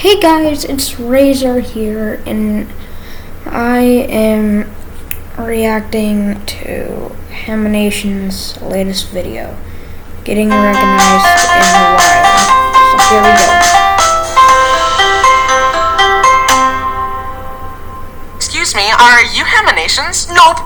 Hey guys, it's Razor here, and I am reacting to Haminations' latest video, getting recognized in the wild. So here we go. Excuse me, are you Haminations? Nope.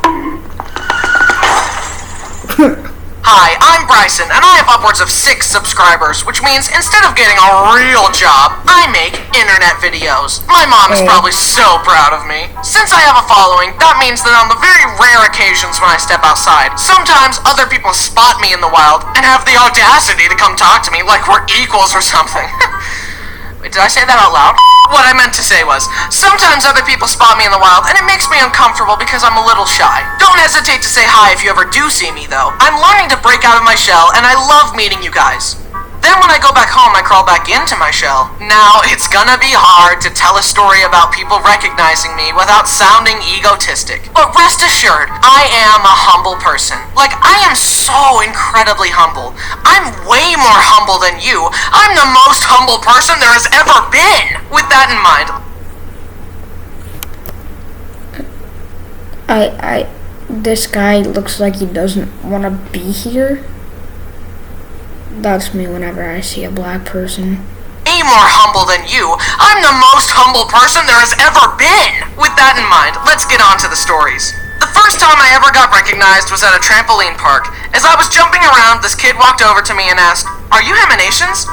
Hi, I'm Bryson, and I have upwards of 6 subscribers, which means instead of getting a real job, I make internet videos. My mom is probably so proud of me. Since I have a following, that means that on the very rare occasions when I step outside, sometimes other people spot me in the wild and have the audacity to come talk to me like we're equals or something. Wait, did I say that out loud? What I meant to say was, sometimes other people spot me in the wild, and it makes me uncomfortable because I'm a little shy. Don't hesitate to say hi if you ever do see me, though. I'm learning to break out of my shell, and I love meeting you guys. Then when I go back home, I crawl back into my shell. Now, it's gonna be hard to tell a story about people recognizing me without sounding egotistic. But rest assured, I am a humble person. Like, I am so incredibly humble. I'm way more humble than you. I'm the most humble person there has ever been. With that in mind, This guy looks like he doesn't want to be here. That's me whenever I see a black person. way more humble than you. I'm the most humble person there has ever been. With that in mind, let's get on to the stories. The first time I ever got recognized was at a trampoline park. As I was jumping around, this kid walked over to me and asked, "Are you Haminations?"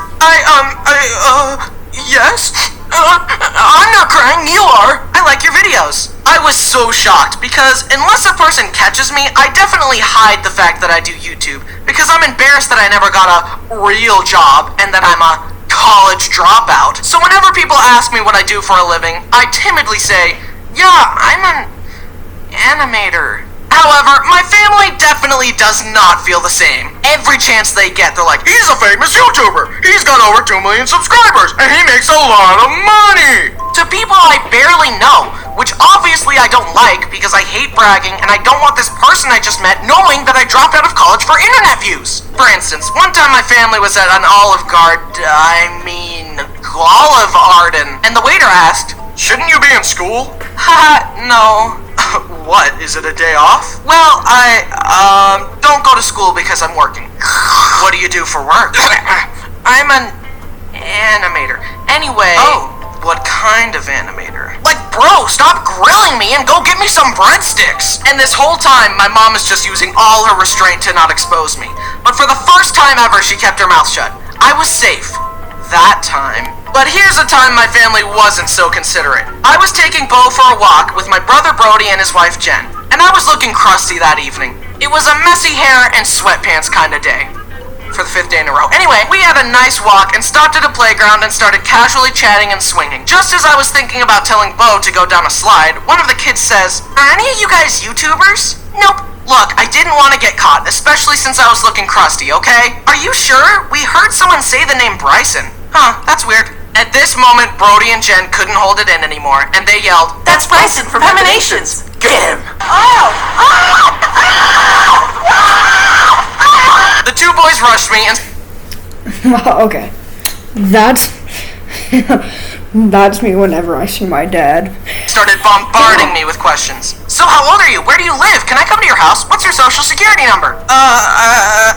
Yes? I'm not crying, you are. I like your videos. I was so shocked because unless a person catches me, I definitely hide the fact that I do YouTube because I'm embarrassed that I never got a real job and that I'm a college dropout. So whenever people ask me what I do for a living, I timidly say, "Yeah, I'm an animator." However, my family definitely does not feel the same. Every chance they get, they're like, "He's a famous YouTuber. He's got over 2 million subscribers, and he makes a lot of money." To people I barely know, which obviously I don't like because I hate bragging and I don't want this person I just met knowing that I dropped out of college for internet views. For instance, one time my family was at an Olive Garden, and the waiter asked, "Shouldn't you be in school?" Haha, no. What, is it a day off? Well, I don't go to school because I'm working. What do you do for work? I'm an animator. Anyway, what kind of animator? Like, bro, stop grilling me and go get me some breadsticks. And this whole time, my mom is just using all her restraint to not expose me. But for the first time ever, she kept her mouth shut. I was safe. That time. But here's a time my family wasn't so considerate. I was taking Bo for a walk with my brother Brody and his wife Jen, and I was looking crusty that evening. It was a messy hair and sweatpants kind of day. For the 5th day in a row. Anyway, we had a nice walk and stopped at a playground and started casually chatting and swinging. Just as I was thinking about telling Bo to go down a slide, one of the kids says, "Are any of you guys YouTubers?" Nope. Look, I didn't want to get caught, especially since I was looking crusty, okay? Are you sure? We heard someone say the name Bryson. Huh, that's weird. At this moment, Brody and Jen couldn't hold it in anymore, and they yelled, "That's Bryson from Haminations! Get him!" The 2 boys rushed me and Okay, that's that's me whenever I see my dad. started bombarding me with questions. "So how old are you? Where do you live? Can I come to your house? What's your social security number?"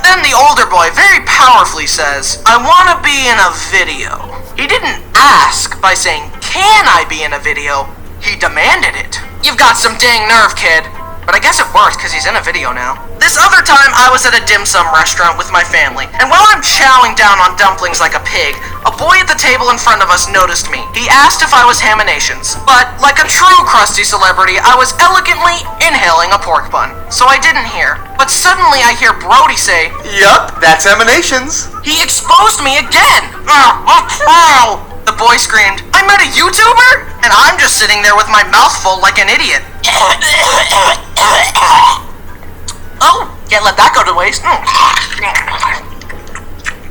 Then the older boy very powerfully says, "I want to be in a video." He didn't ask by saying, "Can I be in a video?" He demanded it. You've got some dang nerve, kid. But I guess it worked because he's in a video now. This other time, I was at a dim sum restaurant with my family, and while I'm chowing down on dumplings like a pig, a boy at the table in front of us noticed me. He asked if I was Haminations, but like a true crusty celebrity, I was elegantly inhaling a pork bun, so I didn't hear. But suddenly I hear Brody say, "Yup, that's Haminations." "He exposed me again!" The boy screamed, "I met a YouTuber?" And I'm just sitting there with my mouth full like an idiot. Oh, can't let that go to waste.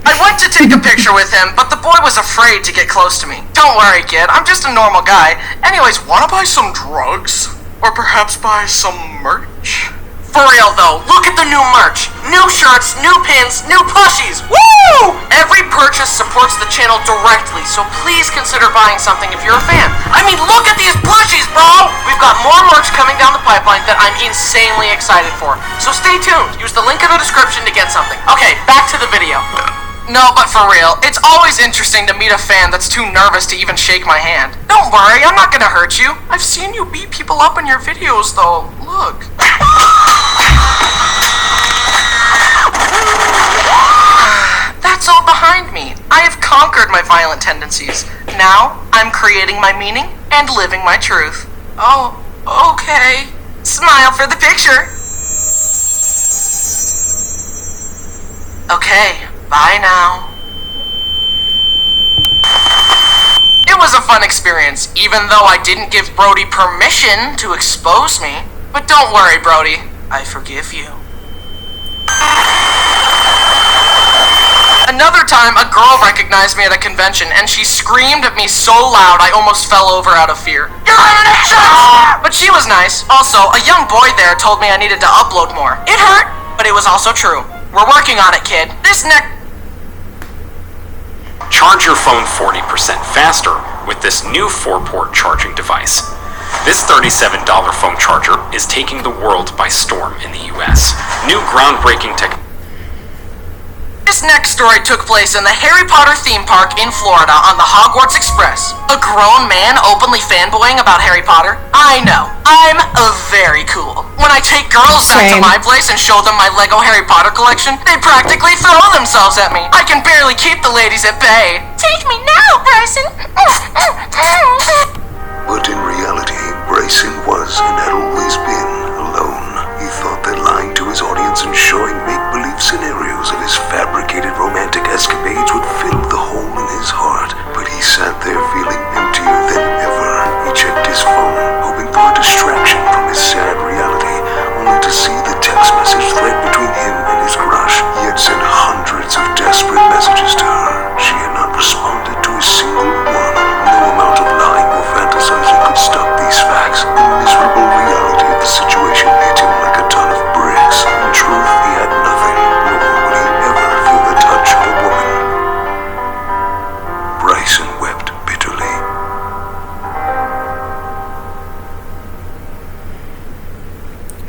I went to take a picture with him, but the boy was afraid to get close to me. "Don't worry, kid, I'm just a normal guy. Anyways, wanna buy some drugs? Or perhaps buy some merch?" For real though, look at the new merch. New shirts, new pins, new plushies. Woo! Every purchase supports the channel directly, so please consider buying something if you're a fan. I mean, look at these plushies, bro! We've got more merch coming down the pipeline that I'm insanely excited for. So stay tuned. Use the link in the description to get something. Okay, back to the video. No, but for real, it's always interesting to meet a fan that's too nervous to even shake my hand. Don't worry, I'm not gonna hurt you. I've seen you beat people up in your videos, though. Look. That's all behind me. I have conquered my violent tendencies. Now, I'm creating my meaning and living my truth. Oh, okay. Smile for the picture. Okay. Bye now. It was a fun experience, even though I didn't give Brody permission to expose me. But don't worry, Brody. I forgive you. Another time, a girl recognized me at a convention, and she screamed at me so loud I almost fell over out of fear. You're Haminations! But she was nice. Also, a young boy there told me I needed to upload more. It hurt, but it was also true. We're working on it, kid. Charge your phone 40% faster with this new 4-port charging device. This $37 phone charger is taking the world by storm in the US. New groundbreaking technology. This next story took place in the Harry Potter theme park in Florida on the Hogwarts Express. A grown man openly fanboying about Harry Potter? I know. I'm very cool. When I take girls back to my place and show them my Lego Harry Potter collection, they practically throw themselves at me. I can barely keep the ladies at bay. Take me now, Bryson. But in reality, Bryson was and had always been alone. He thought that lying to his audience and showing make-believe scenarios of his fabricated romantic escapades would fill the hole in his heart. But he sat there feeling emptier than ever. He checked his phone, hoping for a distraction from his sad reality, only to see the text message thread between him and his crush. He had sent hundreds of desperate messages to her. She had not responded to a single one. No amount of lying or fantasizing could stop these facts. The miserable reality of the situation hit him like a ton of bricks. In truth, he had nothing, nor would he ever feel the touch of a woman. Bryson wept bitterly.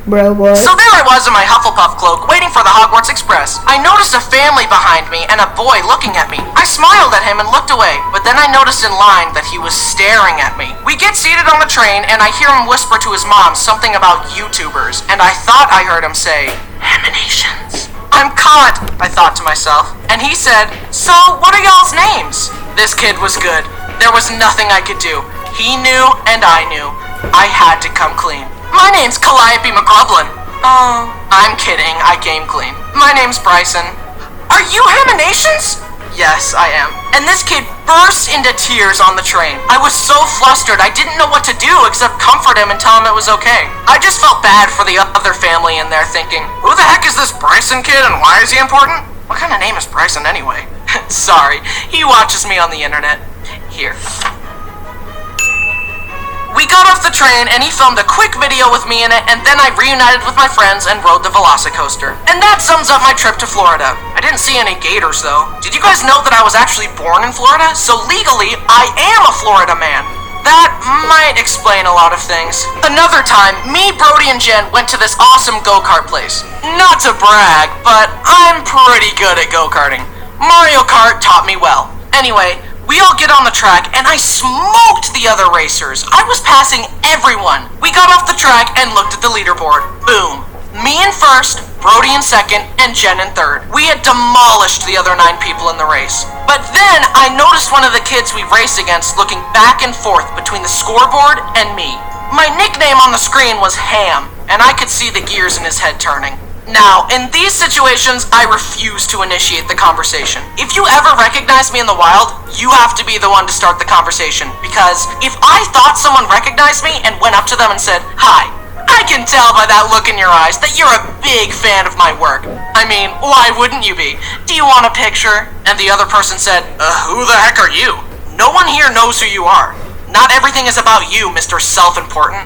Bro, what? So there I was in my Hufflepuff cloak, waiting for the Hogwarts Express. I noticed a family behind me and a boy looking at me. I smiled at him and looked away, but then I noticed in line that he was staring at me. We get seated on the train, and I hear him whisper to his mom something about YouTubers, and I thought I heard him say, Haminations. I'm caught, I thought to myself. And he said, so what are y'all's names? This kid was good. There was nothing I could do. He knew, and I knew. I had to come clean. My name's Calliope McGrublin. Oh, I'm kidding, I came clean. My name's Bryson. Are you Haminations? Yes, I am. And this kid burst into tears on the train. I was so flustered, I didn't know what to do except comfort him and tell him it was okay. I just felt bad for the other family in there thinking, who the heck is this Bryson kid and why is he important? What kind of name is Bryson anyway? Sorry, he watches me on the internet. Here. We got off the train and he filmed a quick video with me in it, and then I reunited with my friends and rode the Velocicoaster. And that sums up my trip to Florida. I didn't see any gators though. Did you guys know that I was actually born in Florida? So legally, I am a Florida man. That might explain a lot of things. Another time, me, Brody, and Jen went to this awesome go-kart place. Not to brag, but I'm pretty good at go-karting. Mario Kart taught me well. Anyway, we all get on the track, and I smoked the other racers. I was passing everyone. We got off the track and looked at the leaderboard. Boom. Me in first, Brody in second, and Jen in third. We had demolished the other 9 people in the race. But then I noticed one of the kids we raced against looking back and forth between the scoreboard and me. My nickname on the screen was Ham, and I could see the gears in his head turning. Now, in these situations, I refuse to initiate the conversation. If you ever recognize me in the wild, you have to be the one to start the conversation. Because if I thought someone recognized me and went up to them and said, hi, I can tell by that look in your eyes that you're a big fan of my work. I mean, why wouldn't you be? Do you want a picture? And the other person said, who the heck are you? No one here knows who you are. Not everything is about you, Mr. Self-Important.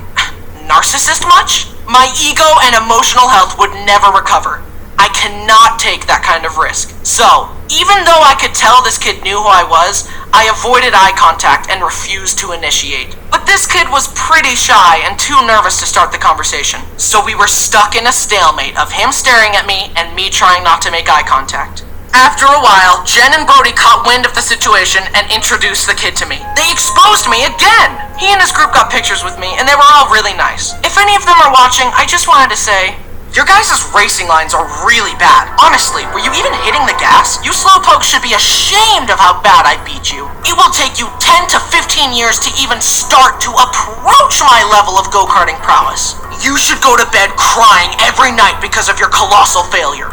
Narcissist much? My ego and emotional health would never recover. I cannot take that kind of risk. So, even though I could tell this kid knew who I was, I avoided eye contact and refused to initiate. But this kid was pretty shy and too nervous to start the conversation. So we were stuck in a stalemate of him staring at me and me trying not to make eye contact. After a while, Jen and Brody caught wind of the situation and introduced the kid to me. They exposed me again! He and his group got pictures with me, and they were all really nice. If any of them are watching, I just wanted to say, your guys' racing lines are really bad. Honestly, were you even hitting the gas? You slowpokes should be ashamed of how bad I beat you. It will take you 10 to 15 years to even start to approach my level of go-karting prowess. You should go to bed crying every night because of your colossal failure.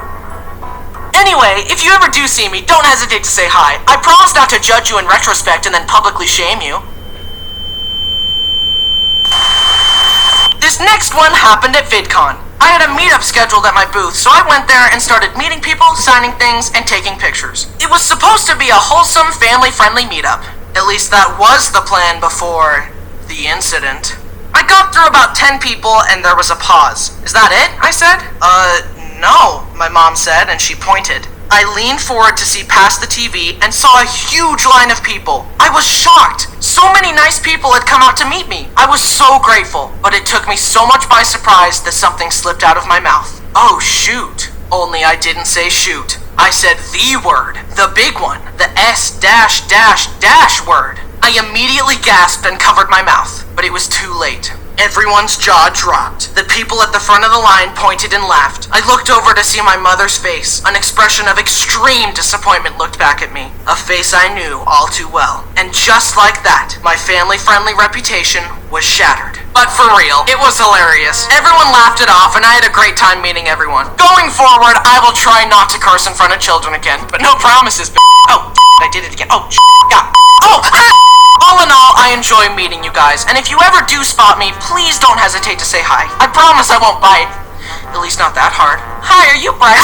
Anyway, if you ever do see me, don't hesitate to say hi. I promise not to judge you in retrospect and then publicly shame you. This next one happened at VidCon. I had a meetup scheduled at my booth, so I went there and started meeting people, signing things, and taking pictures. It was supposed to be a wholesome, family-friendly meetup. At least that was the plan before the incident. I got through about 10 people and there was a pause. Is that it? I said. No, my mom said, and she pointed. I leaned forward to see past the TV and saw a huge line of people. I was shocked. So many nice people had come out to meet me. I was so grateful, but it took me so much by surprise that something slipped out of my mouth. Oh, shoot. Only I didn't say shoot. I said the word, the big one, the S dash dash dash word. I immediately gasped and covered my mouth, but it was too late. Everyone's jaw dropped. The people at the front of the line pointed and laughed. I looked over to see my mother's face. An expression of extreme disappointment looked back at me. A face I knew all too well. And just like that, my family-friendly reputation was shattered. But for real, it was hilarious. Everyone laughed it off and I had a great time meeting everyone. Going forward, I will try not to curse in front of children again. But no promises, Oh, I did it again. Oh, God. Oh, All in all, I enjoy meeting you guys, and if you ever do spot me, please don't hesitate to say hi. I promise I won't bite. At least not that hard. Hi, are you Bryce?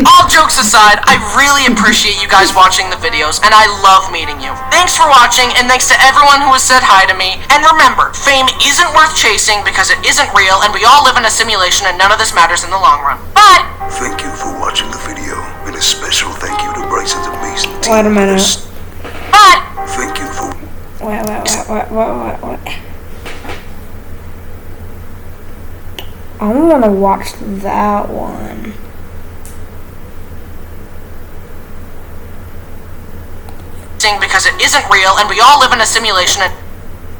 All jokes aside, I really appreciate you guys watching the videos, and I love meeting you. Thanks for watching, and thanks to everyone who has said hi to me. And remember, fame isn't worth chasing because it isn't real, and we all live in a simulation, and none of this matters in the long run. Bye! Thank you for watching the video, and a special thank you to Bryson's amazing team. Wait a minute. Bye! Thank you for... What? I want to watch that one. Because it isn't real, and we all live in a simulation, and...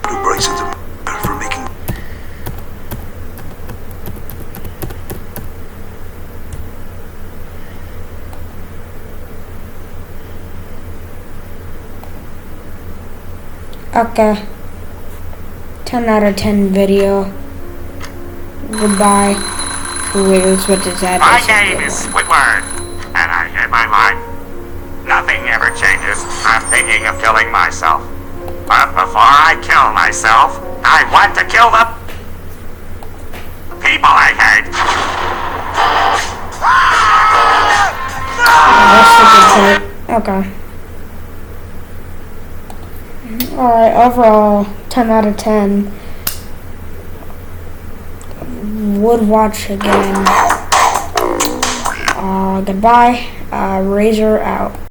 to Bryson's for making... Okay. 10 out of 10 video. Goodbye. Wait, what does that My name is Squidward, and I hit my line. Nothing ever changes. I'm thinking of killing myself. But before I kill myself, I want to kill the people I hate. Okay. Alright, overall, 10 out of 10. Would watch again. Goodbye. Razor out.